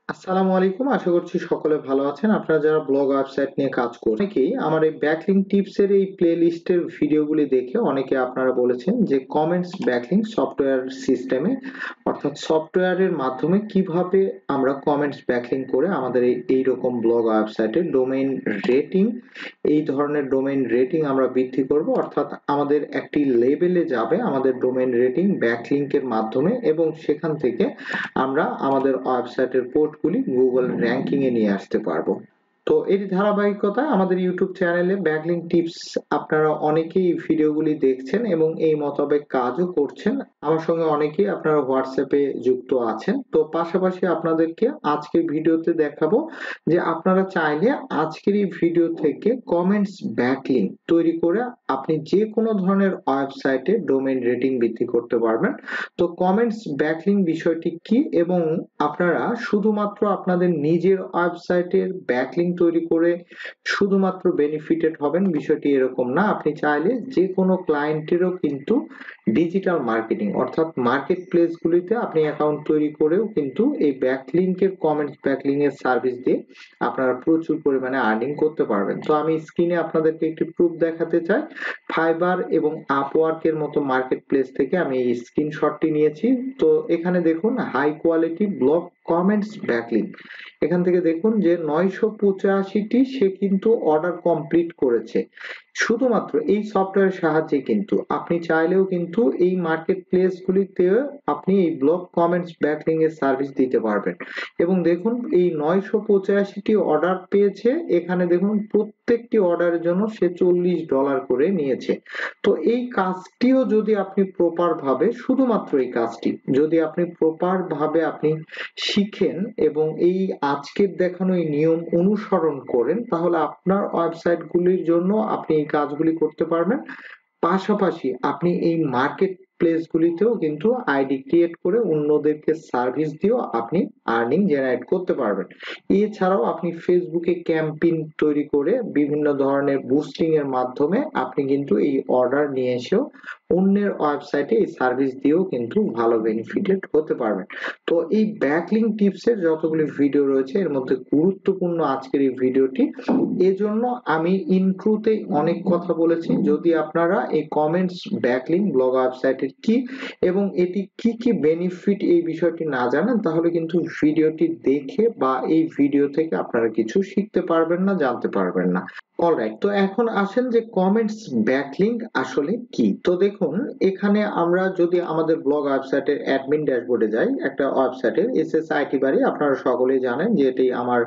আসসালামু আলাইকুম। আশা করছি সকলে ভালো আছেন। আপনারা যারা ব্লগ ওয়েবসাইট নিয়ে কাজ করছেন, অনেকেই আমার এই ব্যাকলিংক টিপস এর এই প্লেলিস্টের ভিডিওগুলি দেখে অনেকে আপনারা বলেছেন যে কমেন্টস ব্যাকলিংক সফটওয়্যার সিস্টেমে অর্থাৎ সফটওয়্যারের মাধ্যমে কিভাবে আমরা কমেন্টস ব্যাকলিংক করে আমাদের এইরকম ব্লগ ওয়েবসাইটের ডোমেইন রেটিং এই ধরনের ডোমেইন রেটিং আমরা বৃদ্ধি করব, অর্থাৎ আমাদের একটি লেভেলে যাবে আমাদের ডোমেইন রেটিং ব্যাকলিংকের মাধ্যমে এবং সেখান থেকে আমরা আমাদের ওয়েবসাইটের পোর্টগুলি গুগল র্যাঙ্কিং এ নিয়ে আসতে পারবো। তো এর ধারাবাহিকতায় আমাদের ইউটিউব চ্যানেলে ব্যাকলিংক টিপস আপনারা অনেকেই ভিডিওগুলি দেখছেন এবং এই মোতাবেক কাজও করছেন। আমার সঙ্গে অনেকেই আপনারা হোয়াটসঅ্যাপে যুক্ত আছেন। তো পাশাপাশি আপনাদেরকে আজকের ভিডিওতে দেখাবো যে আপনারা চাইলে আজকের এই ভিডিও থেকে কমেন্টস ব্যাকলিংক তৈরি করে আপনি যে কোনো ধরনের ওয়েবসাইটে ডোমেইন রেটিং বৃদ্ধি করতে পারবেন। তো কমেন্টস ব্যাকলিংক বিষয়টি কি এবং আপনারা শুধুমাত্র আপনাদের নিজের ওয়েবসাইটের ব্যাকলিংক তৈরি করে শুধুমাত্র বেনিফিটেড হবেন বিষয়টি এরকম না। আপনি চাইলে যে কোনো ক্লায়েন্টেরও কিন্তু ডিজিটাল মার্কেটিং অর্থাৎ মার্কেট প্লেসগুলিতে আপনি অ্যাকাউন্ট তৈরি করেও কিন্তু এই ব্যাকলিংকের কমেন্টস ব্যাকলিংক এর সার্ভিস দিয়ে আপনারা প্রচুর পরিমাণে আর্নিং করতে পারবেন। তো আমি স্ক্রিনে আপনাদেরকে একটি প্রুফ দেখাতে চাই। ফাইবার এবং আপওয়ার্কের মতো মার্কেট প্লেস থেকে আমি এই স্ক্রিনশটটি নিয়েছি। তো এখানে দেখুন high quality blog comments backlink, এখান থেকে দেখুন যে 985টি সে কিন্তু অর্ডার কমপ্লিট করেছে শুধুমাত্র এই সফটওয়্যারের সাহায্যে। কিন্তু আপনি চাইলেও কিন্তু এই মার্কেট প্লেস গুলিতে আপনি এই ব্লগ কমেন্টস ব্যাকলিংক এর সার্ভিস দিতে পারবেন এবং দেখুন এই 985টি অর্ডার পেয়েছে। এখানে দেখুন প্রত্যেকটি অর্ডারের জন্য সে $40 করে নিয়েছে। তো এই কাজটিও যদি আপনি প্রপার ভাবে শুধুমাত্র এই কাজটি যদি আপনি প্রপার ভাবে আপনি শিখেন এবং এই আজকের দেখানো এই নিয়ম অনুসরণ করেন তাহলে আপনার ওয়েবসাইট গুলির জন্য আপনি এই কাজগুলি করতে পারবেন। পাশাপাশি আপনি এই মার্কেট প্লেস গুলিতেও কিন্তু আইডি ক্রিয়েট করে অন্যদেরকে সার্ভিস দিয়েও আপনি আর্নিং জেনারেট করতে পারবেন। এছাড়াও আপনি ফেসবুকে ক্যাম্পেইন তৈরি করে বিভিন্ন ধরনের বুস্টিং এর মাধ্যমে আপনি কিন্তু এই অর্ডার নিয়ে এসেও অন্যের ওয়েবসাইটে এই সার্ভিস দিয়েও কিন্তু ভালো বেনিফিটেড হতে পারবেন। তো এই ব্যাকলিংক টিপস এর যতগুলি ভিডিও রয়েছে এর মধ্যে গুরুত্বপূর্ণ আজকের এই ভিডিওটি। এজন্য আমি ইন্ট্রোতেই অনেক কথা বলেছি। যদি আপনারা এই কমেন্টস ব্যাকলিংক ব্লগ ওয়েবসাইটের কি এবং এটি কি কি বেনিফিট এই বিষয়টি না জানেন তাহলে কিন্তু ভিডিওটি দেখে বা এই ভিডিও থেকে আপনারা কিছু শিখতে পারবেন না, জানতে পারবেন না। অলরাইট, তো এখন আসেন যে কমেন্টস ব্যাকলিংক আসলে কি। তো দেখুন এখানে আমরা যদি আমাদের ব্লগ ওয়েবসাইটের অ্যাডমিন ড্যাশবোর্ডে যাই, একটা ওয়েবসাইটের এসএসআইটি বাড়ি আপনারা সকলেই জানেন যে এটি আমার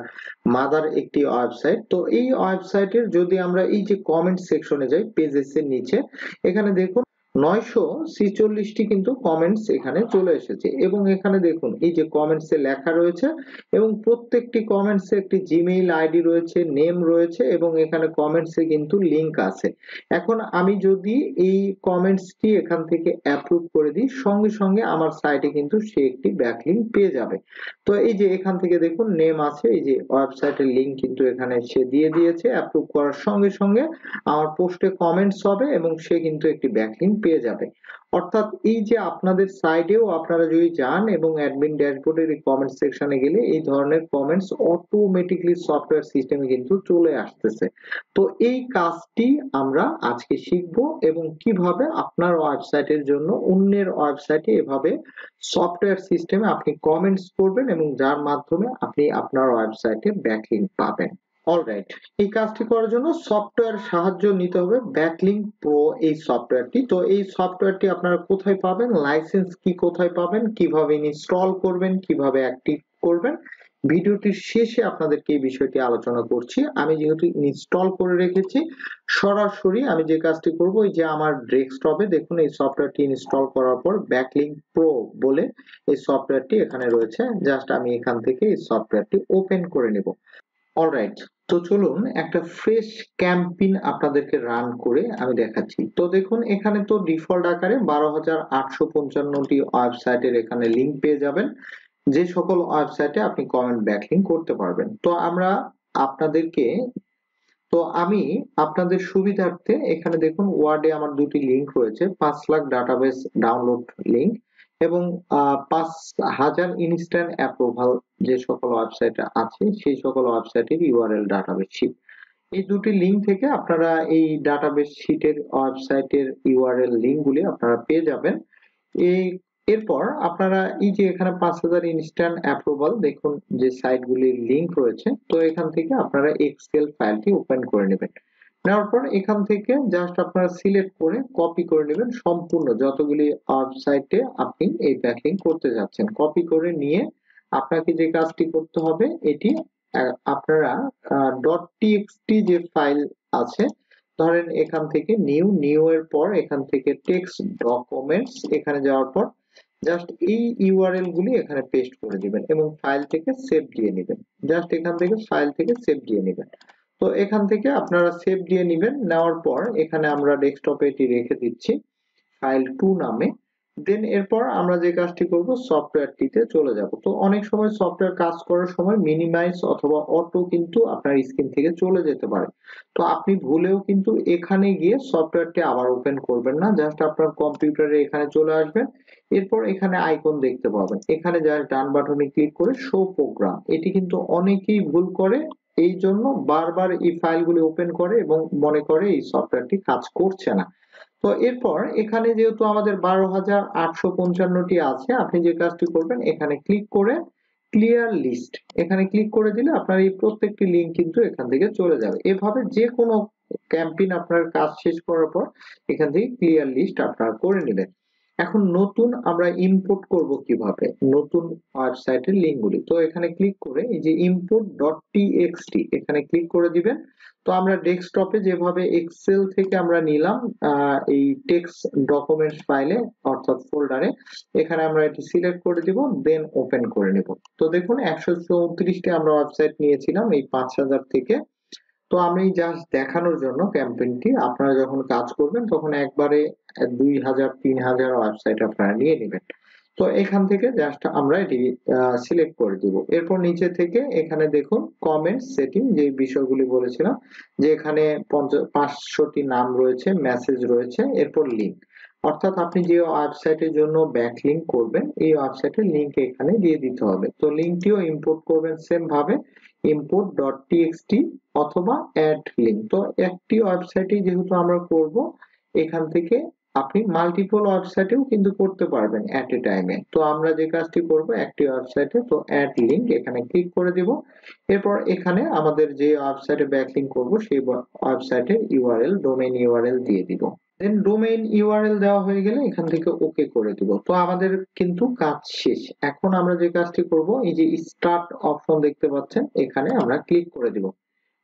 মাদার একটি ওয়েবসাইট। তো এই ওয়েবসাইটের যদি আমরা এই যে কমেন্ট সেকশনে যাই পেজেস এর নিচে, এখানে দেখুন 946টি কিন্তু কমেন্টস এখানে চলে এসেছে এবং এখানে দেখুন এই যে কমেন্টস এ লেখা রয়েছে এবং প্রত্যেকটি কমেন্টস এ একটি জিমেইল আইডি রয়েছে, নেম রয়েছে এবং এখানে কমেন্টস এ কিন্তু লিংক আছে। এখন আমি যদি এই কমেন্টসটি এখান থেকে অ্যাপ্রুভ করে দিই সঙ্গে সঙ্গে আমার সাইটে কিন্তু সে একটি ব্যাকলিংক পেয়ে যাবে। তো এই যে এখান থেকে দেখুন নেম আছে, এই যে ওয়েবসাইটের লিংক কিন্তু এখানে সে দিয়ে দিয়েছে। অ্যাপ্রুভ করার সঙ্গে সঙ্গে আমার পোস্টে কমেন্টস হবে এবং সে কিন্তু একটি ব্যাকলিংক পেয়ে যাবে। অর্থাৎ এই যে আপনাদের সাইডেও আপনারা যদি যান এবং অ্যাডমিন ড্যাশবোর্ডের এই কমেন্ট সেকশনে গেলে এই ধরনের কমেন্টস অটোমেটিকলি সফটওয়্যার সিস্টেমে কিন্তু চলে আসতেছে। তো এই কাজটি আমরা আজকে শিখব এবং কিভাবে আপনার ওয়েবসাইটের জন্য অন্যের ওয়েবসাইটে এভাবে সফটওয়্যার সিস্টেমে আপনি কমেন্টস করবেন এবং যার মাধ্যমে আপনি আপনার ওয়েবসাইটে ব্যাকলিংক পাবেন। অলরাইট, এই কাজটি করার জন্য সফটওয়্যার সাহায্য নিতে হবে ব্যাকলিংক প্রো এই সফটওয়্যারটি। তো এই সফটওয়্যারটি আপনারা কোথায় পাবেন, লাইসেন্স কি কোথায় পাবেন, কিভাবে ইনস্টল করবেন, কিভাবে অ্যাক্টিভ করবেন, ভিডিওটির শেষে আপনাদেরকে এই বিষয়টি আলোচনা করছি। আমি যেহেতু ইনস্টল করে রেখেছি সরাসরি আমি যে কাজটি করব এই যে আমার ডেস্কটপে দেখুন এই সফটওয়্যারটি ইনস্টল করার পর ব্যাকলিংক প্রো বলে এই সফটওয়্যারটি এখানে রয়েছে। জাস্ট আমি এখান থেকে এই সফটওয়্যারটি ওপেন করে নেব। অলরাইট, তো চলুন একটা ফ্রেশ ক্যাম্পেইন আপনাদেরকে রান করে আমি দেখাচ্ছি। তো দেখুন এখানে তো ডিফল্ট আকারে 12,855টি ওয়েবসাইটের এখানে লিংক পেয়ে যাবেন যে সকল ওয়েবসাইটে আপনি কমেন্ট ব্যাকলিংক করতে পারবেন। তো আপনাদেরকে আমি আপনাদের সুবিধার্থে এখানে দেখুন ওয়ার্ডে আমার দুটি লিংক রয়েছে, 5 লাখ ডাটাবেস ডাউনলোড লিংক এবং 5000 ইনস্ট্যান্ট অ্যাপ্রুভাল যে সকল ওয়েবসাইট আছে সেই সকল ওয়েবসাইটের ইউআরএল ডাটাবেস শিট। এই দুটি লিঙ্ক থেকে আপনারা এই ডাটাবেস শিটের ওয়েবসাইটের ইউআরএল লিঙ্কগুলি আপনারা পেয়ে যাবেন। এই এরপর আপনারা এই যে এখানে 5000 ইনস্ট্যান্ট অ্যাপ্রুভাল দেখুন যে সাইটগুলির লিঙ্ক রয়েছে, তো এখান থেকে আপনারা এক্সেল ফাইলটি ওপেন করে নেবেন। নেওয়ার পর এখান থেকে জাস্ট আপনারা সিলেক্ট করে কপি করে নেবেন সম্পূর্ণ যতগুলি ওয়েবসাইটে আপনি এই ব্যাকলিংক করতে যাচ্ছেন। কপি করে নিয়ে আপনাকে যে কাজটি করতে হবে এটি আপনারা .txt যে ফাইল আছে, ধরেন এখান থেকে নিউ এর পর এখান থেকে টেক্সট ডকুমেন্টস এখানে যাওয়ার পর জাস্ট এই ইউআরএল গুলি এখানে পেস্ট করে দিবেন এবং ফাইল থেকে সেভ দিয়ে নেবেন। জাস্ট এখান থেকে ফাইল থেকে সেভ দিয়ে নেবেন। তো এখান থেকে আপনারা সেভ দিয়ে নেবেন। নেওয়ার পর এখানে আমরা ডেস্কটপে এটি রেখে দিচ্ছি ফাইল 2 নামে। দেন এরপর আমরা যে কাজটি করব সফটওয়্যারটিতে চলে যাব। তো অনেক সময় সফটওয়্যার কাজ করার সময় মিনিমাইজ অথবা অটো কিন্তু আপনার স্ক্রিন থেকে চলে যেতে পারে। তো আপনি ভুলেও কিন্তু এখানে গিয়ে সফটওয়্যারটি আবার ওপেন করবেন না, জাস্ট আপনার কম্পিউটারে এখানে চলে আসবেন। এরপর এখানে আইকন দেখতে পাবেন, এখানে জাস্ট ডান বাটনে ক্লিক করে শো প্রোগ্রাম। এটি কিন্তু অনেকেই ভুল করে, এই জন্য বারবার এই ফাইলগুলি ওপেন করে এবং মনে করে এই সফটওয়্যারটি কাজ করছে না। তো এরপর এখানে যেহেতু আমাদের 12,855টি আছে, আপনি যে কাজটি করবেন এখানে ক্লিক করে ক্লিয়ার লিস্ট এখানে ক্লিক করে দিলে আপনার এই প্রত্যেকটি লিঙ্ক কিন্তু এখান থেকে চলে যাবে। এভাবে যে কোনো ক্যাম্পেইন আপনার কাজ শেষ করার পর এখান থেকে ক্লিয়ার লিস্ট আপনারা করে নেবেন। এখন নতুন আমরা ইম্পোর্ট করব কিভাবে নতুন ওয়েবসাইটের লিঙ্কগুলি, তো এখানে ক্লিক করে এই যে import.txt এখানে ক্লিক করে দিবেন। তো আমরা ডেস্কটপে যেভাবে এক্সেল থেকে আমরা নিলাম এই টেক্সট ডকুমেন্টস ফাইলে অর্থাৎ ফোল্ডারে, এখানে আমরা এটি সিলেক্ট করে দিব, দেন ওপেন করে নেব। তো দেখুন 134টি আমরা ওয়েবসাইট নিয়েছিলাম এই 5000 থেকে। তো আমি জাস্ট দেখানোর জন্য ক্যাম্পেইনটি আপনারা যখন কাজ করবেন তখন একবারে 2000 3000 ওয়েবসাইট আপনারা নিয়ে নেবেন। তো এখান থেকে জাস্ট আমরা এটি সিলেক্ট করে দিব। এরপর নিচে থেকে এখানে দেখুন কমেন্ট সেটিং যে বিষয়গুলি বলেছিলাম যে এখানে 500টি নাম রয়েছে, মেসেজ রয়েছে, এরপর লিংক, অর্থাৎ আপনি যে ওয়েবসাইটের জন্য ব্যাকলিংক করবেন এই ওয়েবসাইটের লিংক এখানে দিয়ে দিতে হবে। তো লিংকটিও ইম্পোর্ট করবেন সেম ভাবে import.txt অথবা add link। তো একটি ওয়েবসাইটে যেহেতু আমরা করব এখান থেকে আপনি মাল্টিপল ওয়েবসাইটেও কিন্তু করতে পারবেন এট এ টাইমে। তো আমরা যে কাজটি করব একটি ওয়েবসাইটে, তো অ্যাড লিংক এখানে ক্লিক করে দিব। এরপর এখানে আমাদের যে ওয়েবসাইটে ব্যাকলিংক করব সেই ওয়েবসাইটের ইউআরএল ডোমেইন ইউআরএল দিয়ে দিব। দেন ডোমেইন ইউআরএল দেওয়া হয়ে গেলে এখান থেকে ওকে করে দিব। তো আমাদের কিন্তু কাজ শেষ। এখন আমরা যে কাজটি করব এই যে স্টার্ট অপশন দেখতে পাচ্ছেন এখানে আমরা ক্লিক করে দিব।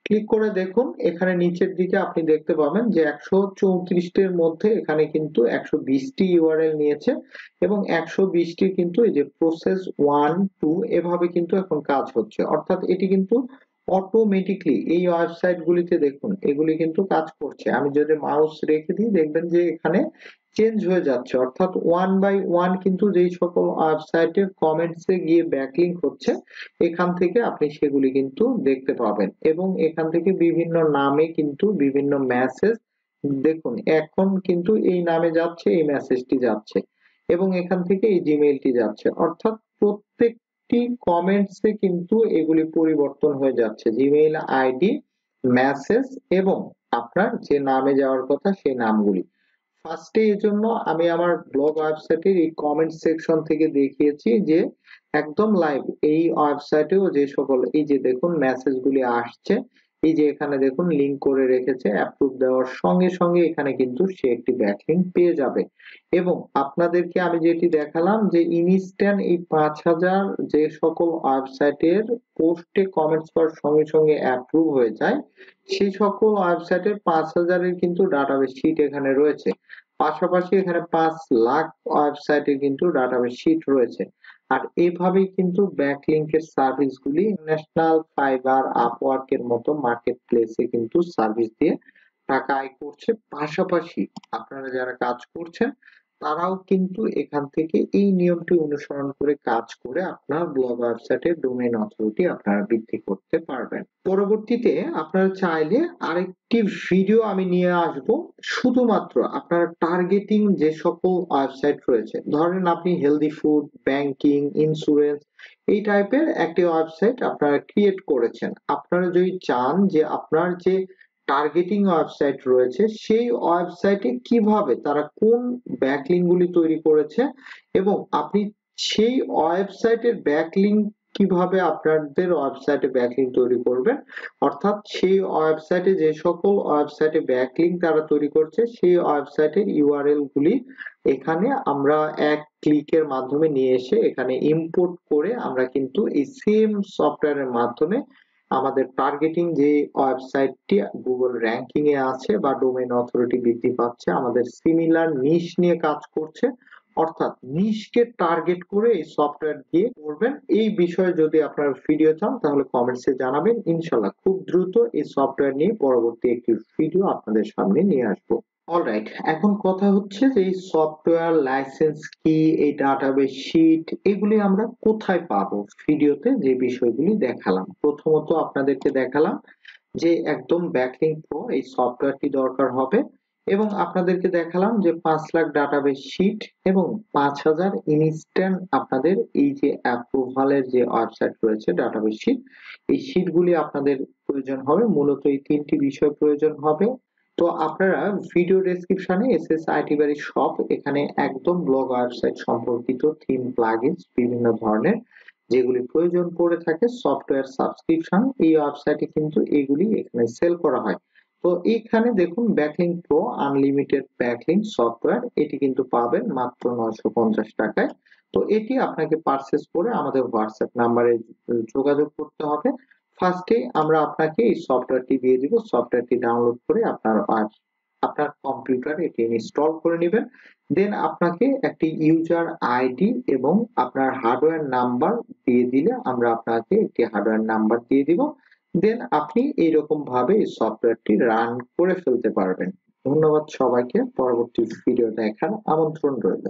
ক্লিক করে দেখুন এখানে নিচের দিকে আপনি দেখতে পাবেন যে 134টির মধ্যে এখানে কিন্তু 120টি ইউআরএল নিয়েছে এবং 120টি কিন্তু এই যে প্রসেস 1 2 এভাবে কিন্তু এখন কাজ হচ্ছে, অর্থাৎ এটি কিন্তু অটোমেটিকলি এই ওয়েবসাইট গুলিতে দেখুন এগুলি কিন্তু কাজ করছে। আমি যদি মাউস রেখে দিই দেখবেন যে এখানে চেঞ্জ হয়ে যাচ্ছে, অর্থাৎ ওয়ান বাই ওয়ান কিন্তু যেই সকল ওয়েবসাইটের কমেন্টসে গিয়ে ব্যাকলিংক হচ্ছে এখান থেকে আপনি সেগুলি কিন্তু দেখতে পাবেন এবং এখান থেকে বিভিন্ন নামে কিন্তু বিভিন্ন মেসেজ দেখুন এখন কিন্তু এই নামে যাচ্ছে, এই মেসেজটি যাচ্ছে এবং এখান থেকে এই জিমেইলটি যাচ্ছে, অর্থাৎ প্রত্যেকটি কমেন্টসে কিন্তু এগুলি পরিবর্তন হয়ে যাচ্ছে, জিমেইল আইডি, মেসেজ এবং আপনার যে নামে যাওয়ার কথা সেই নামগুলি। ফার্স্টে এর জন্য আমি আমার ব্লগ ওয়েবসাইটের এই কমেন্ট সেকশন থেকে দেখিয়েছি যে একদম লাইভ এই ওয়েবসাইটেও যে সকল এই যে দেখুন মেসেজগুলি আসছে, এই যে এখানে দেখুন লিংক করে রেখেছে, অ্যাপ্রুভ দেওয়ার সঙ্গে সঙ্গে এখানে কিন্তু সে একটি ব্যাকলিংক পেয়ে যাবে। এবং আপনাদেরকে আমি যেটি দেখালাম যে ইনস্ট্যান্ট এই 5000 যে সকল ওয়েবসাইটের পোস্টে কমেন্টস করার সঙ্গে সঙ্গে অ্যাপ্রুভ হয়ে যায় সেই সকল ওয়েবসাইটের 5000 এর কিন্তু ডাটাবেস শিট এখানে রয়েছে। পাশাপাশি এখানে 5 লাখ ওয়েবসাইটের কিন্তু ডাটাবেস শিট রয়েছে। আর এভাবেই কিন্তু ব্যাকলিংকের সার্ভিসগুলি ন্যাশনাল, ফাইবার, আপওয়ার্কের মতো মার্কেট প্লেসে কিন্তু সার্ভিস দিয়ে টাকা আয় করছে। পাশাপাশি আপনারা যারা কাজ করছেন তারাও কিন্তু এখান থেকে এই নিয়মটি অনুসরণ করে কাজ করে আপনার ব্লগ ওয়েবসাইটের ডোমেইন অথরিটি আপনারা বৃদ্ধি করতে পারবেন। পরবর্তীতে আপনারা চাইলে আরেকটি ভিডিও আমি নিয়ে আসব, শুধুমাত্র আপনার টার্গেটিং যে সকল ওয়েবসাইট রয়েছে, ধরেন আপনি হেলদি ফুড, ব্যাংকিং, ইন্স্যুরেন্স এই টাইপের একটি ওয়েবসাইট আপনারা ক্রিয়েট করেছেন। আপনারা যদি চান যে আপনার যে টার্গেটিং ওয়েবসাইট রয়েছে সেই ওয়েবসাইটে কিভাবে তারা কোন ব্যাকলিংক গুলি তৈরি করেছে এবং আপনি সেই ওয়েবসাইটের ব্যাকলিংক কিভাবে আপনাদের ওয়েবসাইটে ব্যাকলিংক তৈরি করবেন, অর্থাৎ সেই ওয়েবসাইটে যে সকল ওয়েবসাইটে ব্যাকলিংক তারা তৈরি করছে সেই ওয়েবসাইটের ইউআরএল গুলি এখানে আমরা এক ক্লিকের মাধ্যমে নিয়ে এসে এখানে ইম্পোর্ট করে আমরা কিন্তু এই সেম সফটওয়্যারের মাধ্যমে আমাদের টার্গেটিং যে ওয়েবসাইটটি গুগল র‍্যাঙ্কিং এ আছে বা ডোমেইন অথরিটি বৃদ্ধি পাচ্ছে, আমাদের সিমিলার নিশ নিয়ে কাজ করছে, অর্থাৎ নিশকে টার্গেট করে এই সফটওয়্যার দিয়ে করবেন। এই বিষয়ে যদি আপনারা ভিডিও চান তাহলে কমেন্টসে জানাবেন, ইনশাআল্লাহ খুব দ্রুত এই সফটওয়্যার নিয়ে পরবর্তী একটি ভিডিও আপনাদের সামনে নিয়ে আসবো। অলরাইট, এখন কথা হচ্ছে যে এই সফটওয়্যার লাইসেন্স কি, এই ডাটাবেস শিট এগুলি আমরা কোথায় পাবো। ভিডিওতে যে বিষয়গুলি দেখালাম, প্রথমত আপনাদেরকে দেখালাম যে একদম ব্যাকলিংক প্রো এই সফটওয়্যারটি দরকার হবে এবং আপনাদেরকে দেখালাম যে 5 লাখ ডাটাবেস শিট এবং 5000 ইনস্ট্যান্ট আপনাদের এই যে অ্যাপ্রুভালের যে ওয়েবসাইট রয়েছে ডাটাবেস শিট, এই শিটগুলি আপনাদের প্রয়োজন হবে। মূলত এই তিনটি বিষয় প্রয়োজন হবে। তো আপনারা ভিডিও ডেসক্রিপশনে এসএস আইটি বাড়ি শপ, এখানে একদম ব্লগ ওয়েবসাইট সম্পর্কিত থিম, প্লাগইনস বিভিন্ন ধরনের যেগুলি প্রয়োজন পড়ে থাকে, সফটওয়্যার সাবস্ক্রিপশন এই ওয়েবসাইটে কিন্তু এগুলি এখানে সেল করা হয়। তো এইখানে দেখুন backlink pro unlimited backlink software, এটি কিন্তু পাবেন মাত্র 950 টাকায়। তো এটি আপনাকে পারচেজ করে আমাদের হোয়াটসঅ্যাপ নাম্বারে যোগাযোগ করতে হবে। ফার্স্টে আমরা আপনাকে এই সফটওয়্যারটি দিয়ে দিব, সফটওয়্যারটি ডাউনলোড করে আপনার কম্পিউটারে এটি ইনস্টল করে নেবেন। দেন আপনাকে একটি ইউজার আইডি এবং আপনার হার্ডওয়্যার নাম্বার দিয়ে দিলে আমরা আপনাকে একটি হার্ডওয়্যার নাম্বার দিয়ে দিব। দেন আপনি এইরকম ভাবে এই সফটওয়্যারটি রান করে ফেলতে পারবেন। ধন্যবাদ সবাইকে, পরবর্তী ভিডিও দেখার আমন্ত্রণ রইল।